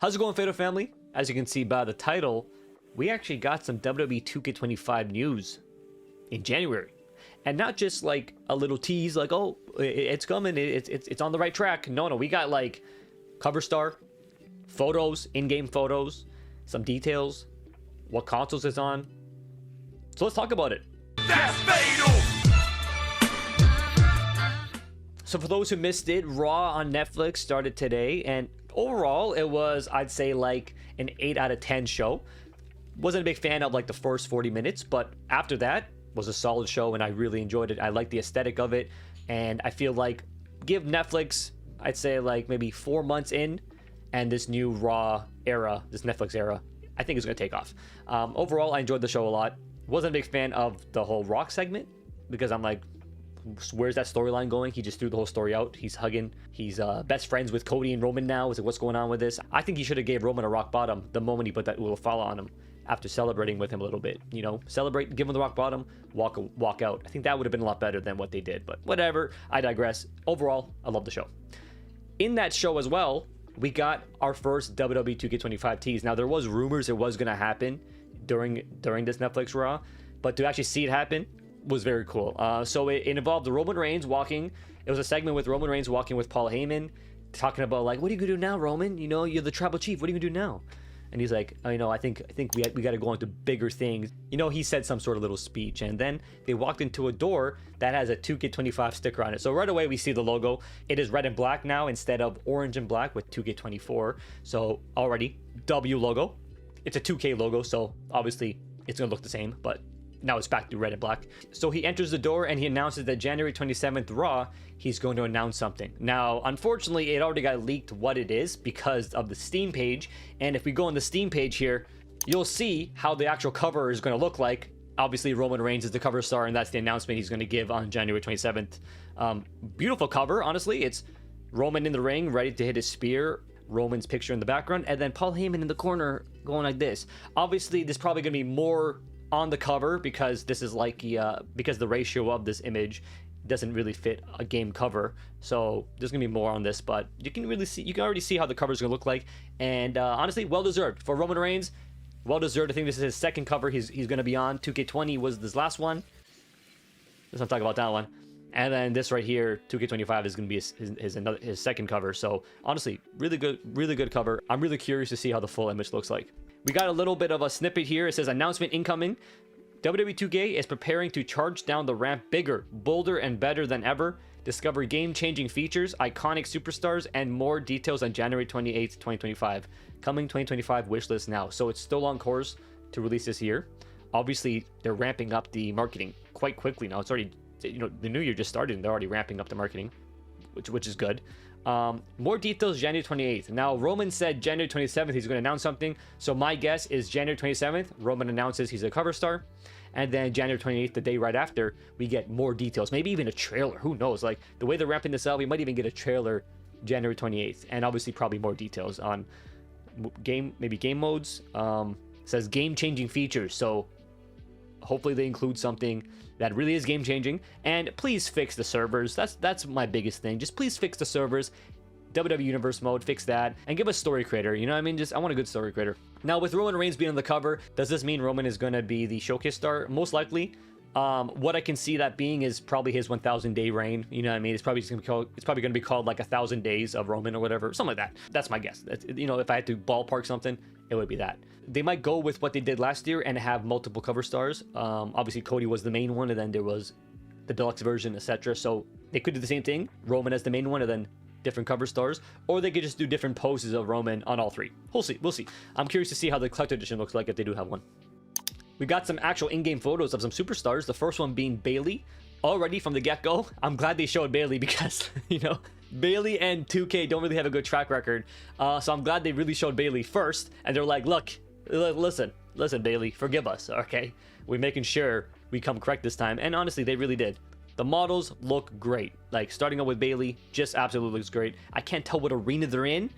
How's it going, Fatal Family? As you can see by the title, we actually got some WWE 2K25 news in January. And not just like a little tease, like, oh, it's coming, it's on the right track. No, we got like cover star, photos, in-game photos, some details, what consoles it's on. So let's talk about it. That's fatal! So for those who missed it, Raw on Netflix started today, and overall it was, I'd say, like an 8 out of 10 show. Wasn't a big fan of like the first 40 minutes, but after that was a solid show and I really enjoyed it. I like the aesthetic of it, and I feel like give Netflix, I'd say like maybe 4 months in, and this new Raw era, this Netflix era, I think it's going to take off. Overall, I enjoyed the show a lot. Wasn't a big fan of the whole Rock segment because I'm like, where's that storyline going? He just threw the whole story out. He's hugging. He's best friends with Cody and Roman now. It's like, what's going on with this? I think he should have gave Roman a rock bottom the moment he put that little follow on him after celebrating with him a little bit. You know, celebrate, give him the rock bottom, walk out. I think that would have been a lot better than what they did, but whatever. I digress. Overall, I love the show. In that show as well, we got our first WWE 2K25 tease. Now, there was rumors it was going to happen during this Netflix Raw, but to actually see it happen was very cool. So it involved Roman Reigns walking. It was a segment with Roman Reigns walking with Paul Heyman, talking about like, what are you gonna do now, Roman? You know, you're the tribal chief. What are you gonna do now? And he's like, oh, you know, I think we got to go into bigger things. You know, he said some sort of little speech, and then they walked into a door that has a 2K25 sticker on it. So right away we see the logo. It is red and black now instead of orange and black with 2K24. So already W logo. It's a 2K logo, so obviously it's gonna look the same, but now it's back to red and black. So he enters the door and he announces that January 27th Raw, he's going to announce something. Now, unfortunately, it already got leaked what it is because of the Steam page. And if we go on the Steam page here, you'll see how the actual cover is going to look like. Obviously, Roman Reigns is the cover star, and that's the announcement he's going to give on January 27th. Beautiful cover, honestly. It's Roman in the ring, ready to hit his spear. Roman's picture in the background, and then Paul Heyman in the corner going like this. Obviously, there's probably going to be more on the cover because this is like because the ratio of this image doesn't really fit a game cover, so there's gonna be more on this, but you can already see how the cover is gonna look like, and honestly, well deserved for Roman Reigns. Well deserved. I think this is his second cover he's gonna be on. 2K20 was this last one. Let's not talk about that one. And then this right here, 2K25 is gonna be his second cover. So honestly, really good cover. I'm really curious to see how the full image looks like. We got a little bit of a snippet here. It says, announcement incoming. WWE 2K is preparing to charge down the ramp bigger, bolder, and better than ever. Discover game-changing features, iconic superstars, and more details on January 28th, 2025. Coming 2025 wishlist now. So it's still on course to release this year. Obviously, they're ramping up the marketing quite quickly now. It's already, you know, the new year just started and they're already ramping up the marketing, which is good. More details January 28th. Now, Roman said January 27th he's going to announce something. So my guess is January 27th, Roman announces he's a cover star. And then January 28th, the day right after, we get more details. Maybe even a trailer. Who knows? Like, the way they're ramping this up, we might even get a trailer January 28th. And obviously probably more details on game modes. Says game-changing features. So hopefully they include something that really is game-changing. And please fix the servers. That's my biggest thing. Just please fix the servers. WWE Universe mode, fix that, and give us story creator. You know what I mean? Just, I want a good story creator. Now, with Roman Reigns being on the cover, does this mean Roman is going to be the showcase star? Most likely. What I can see that being is probably his 1,000-day reign. You know what I mean? It's probably going to be called like 1,000 days of Roman or whatever, something like that. That's my guess. You know, if I had to ballpark something, it would be that. They might go with what they did last year and have multiple cover stars. Obviously, Cody was the main one, and then there was the deluxe version, etc. So they could do the same thing. Roman as the main one, and then different cover stars, or they could just do different poses of Roman on all three. We'll see. I'm curious to see how the collector edition looks like if they do have one. We got some actual in-game photos of some superstars. The first one being Bayley. Already from the get-go, I'm glad they showed Bayley because, you know, Bayley and 2K don't really have a good track record. So I'm glad they really showed Bayley first, and they're like, look, listen, Bayley, forgive us, okay? We're making sure we come correct this time, and honestly, they really did. The models look great. Like, starting out with Bayley, just absolutely looks great. I can't tell what arena they're in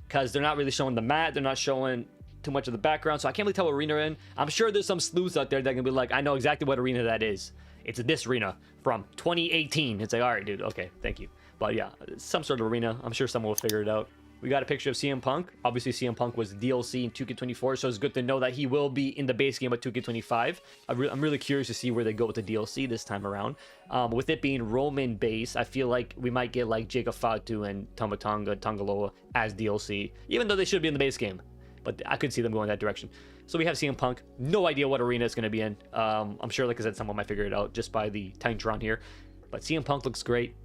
because they're not really showing the mat. They're not showing too much of the background, so I can't really tell what arena they're in. I'm sure there's some sleuths out there that can be like, I know exactly what arena that is. It's this arena from 2018. It's like, all right, dude, okay, thank you. But yeah, some sort of arena. I'm sure someone will figure it out. we got a picture of CM Punk. Obviously, CM Punk was DLC in 2K24, so it's good to know that he will be in the base game of 2K25. I'm really curious to see where they go with the DLC this time around. With it being Roman base, I feel like we might get like Jacob Fatu and Tomatonga Tongaloa as DLC, even though they should be in the base game. But I could see them going that direction. So we have CM Punk. No idea what arena it's going to be in. I'm sure, like I said, someone might figure it out just by the Titantron here. But CM Punk looks great.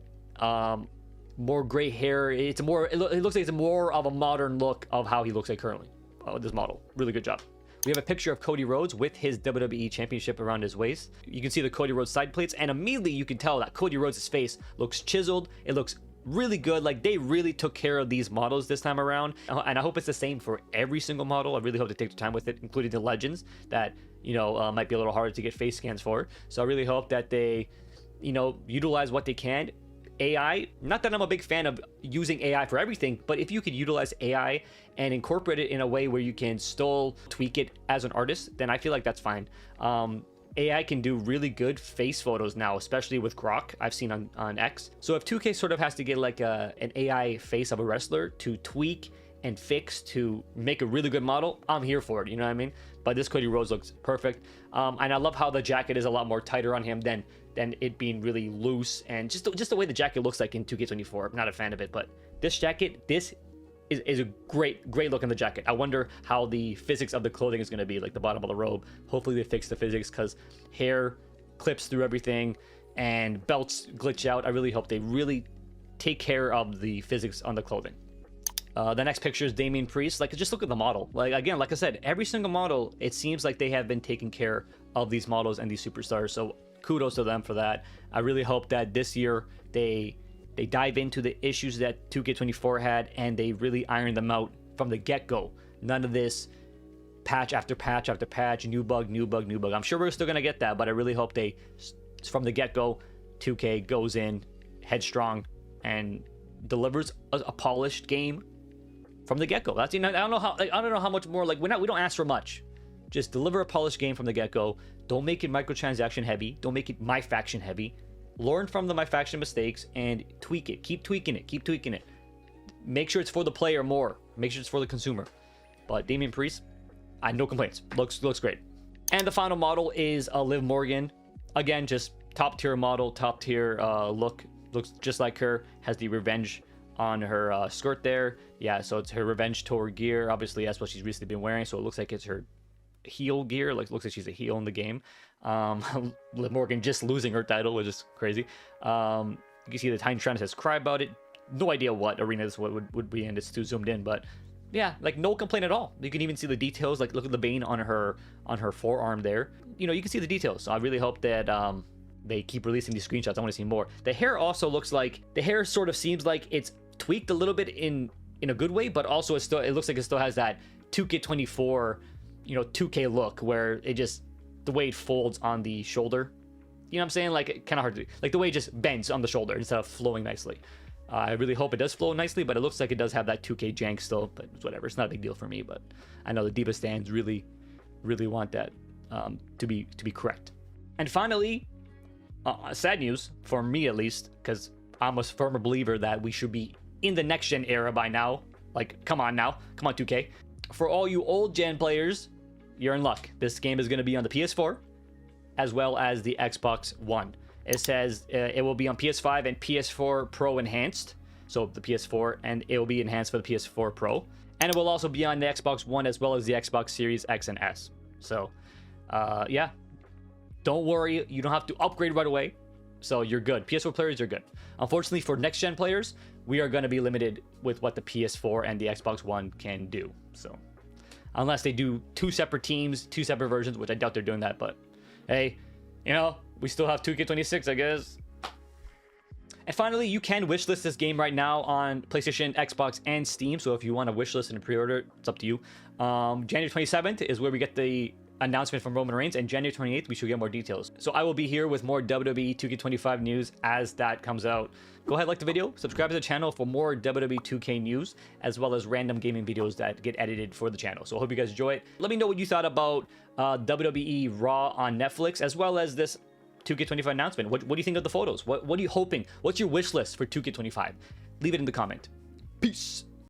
More gray hair. It looks like it's more of a modern look of how he looks like currently. This model. Really good job. We have a picture of Cody Rhodes with his WWE Championship around his waist. You can see the Cody Rhodes side plates, and immediately you can tell that Cody Rhodes' face looks chiseled. It looks really good. Like, they really took care of these models this time around, and I hope it's the same for every single model. I really hope they take their time with it, including the legends that, you know, might be a little harder to get face scans for. So I really hope that they, you know, utilize what they can. AI, not that I'm a big fan of using AI for everything, but if you could utilize AI and incorporate it in a way where you can still tweak it as an artist, then I feel like that's fine. AI can do really good face photos now, especially with Grok, I've seen on X. So if 2K sort of has to get like an AI face of a wrestler to tweak and fix to make a really good model, I'm here for it, you know what I mean? But this Cody Rhodes looks perfect. And I love how the jacket is a lot more tighter on him than it being really loose, and just the way the jacket looks like in 2K24. I'm not a fan of it, but this jacket, this is a great look in the jacket. I wonder how the physics of the clothing is going to be, like the bottom of the robe. Hopefully they fix the physics, because hair clips through everything and belts glitch out. I really hope they really take care of the physics on the clothing. The next picture is Damian Priest. Like, just look at the model. Like, again, like I said, every single model, it seems like they have been taking care of these models and these superstars. So kudos to them for that. I really hope that this year they dive into the issues that 2K24 had, and they really iron them out from the get-go. None of this patch after patch after patch, new bug, new bug, new bug. I'm sure we're still going to get that, but I really hope they, from the get-go, 2K goes in headstrong and delivers a polished game from the get-go. That's, you know, I don't know how much more, like, we don't ask for much. Just deliver a polished game from the get-go. Don't make it microtransaction heavy. Don't make it my faction heavy. Learn from the my faction mistakes and tweak it. Keep tweaking it. Keep tweaking it. Make sure it's for the player more. Make sure it's for the consumer. But Damian Priest, I have no complaints. Looks great. And the final model is Liv Morgan. Again, just top tier model, top tier look. Looks just like her. Has the revenge on her skirt there. Yeah, so it's her revenge tour gear. Obviously, that's what she's recently been wearing. So it looks like it's her heel gear. Like, looks like she's a heel in the game. Liv Morgan just losing her title, which is crazy. You can see the Titantron says cry about it. No idea what arena this would be in. It's too zoomed in, but yeah, like, no complaint at all. You can even see the details. Like, look at the bane on her forearm there. You know, you can see the details. So I really hope that they keep releasing these screenshots. I want to see more. The hair also looks like, the hair sort of seems like it's tweaked a little bit in a good way, but also it looks like it still has that 2K24, you know, 2K look, where it just, the way it folds on the shoulder, you know what I'm saying? Like, kind of hard to, like, the way it just bends on the shoulder instead of flowing nicely. I really hope it does flow nicely, but it looks like it does have that 2K jank still, but whatever. It's not a big deal for me, but I know the Diva stands really want that to be correct. And finally, sad news for me, at least, because I'm a firm believer that we should be in the next gen era by now. Like, come on now. Come on, 2K. For all you old gen players, you're in luck. This game is going to be on the PS4 as well as the Xbox One. It says it will be on PS5 and PS4 Pro enhanced. So the PS4, and it will be enhanced for the PS4 Pro. And it will also be on the Xbox One as well as the Xbox Series X and S. So, yeah. Don't worry. You don't have to upgrade right away. So you're good. PS4 players, you're good. Unfortunately, for next-gen players, we are going to be limited with what the PS4 and the Xbox One can do. So, unless they do two separate teams, two separate versions, which I doubt they're doing that. But, hey, you know, we still have 2K26, I guess. And finally, you can wishlist this game right now on PlayStation, Xbox, and Steam. So if you want to wishlist and pre-order, it's up to you. January 27th is where we get the announcement from Roman Reigns, and January 28th we should get more details. So I will be here with more WWE 2K25 news as that comes out. Go ahead, like the video, subscribe to the channel for more WWE 2K news, as well as random gaming videos that get edited for the channel. So I hope you guys enjoy it. Let me know what you thought about WWE Raw on Netflix, as well as this 2K25 announcement. What do you think of the photos? What are you hoping? What's your wish list for 2K25? Leave it in the comment. Peace.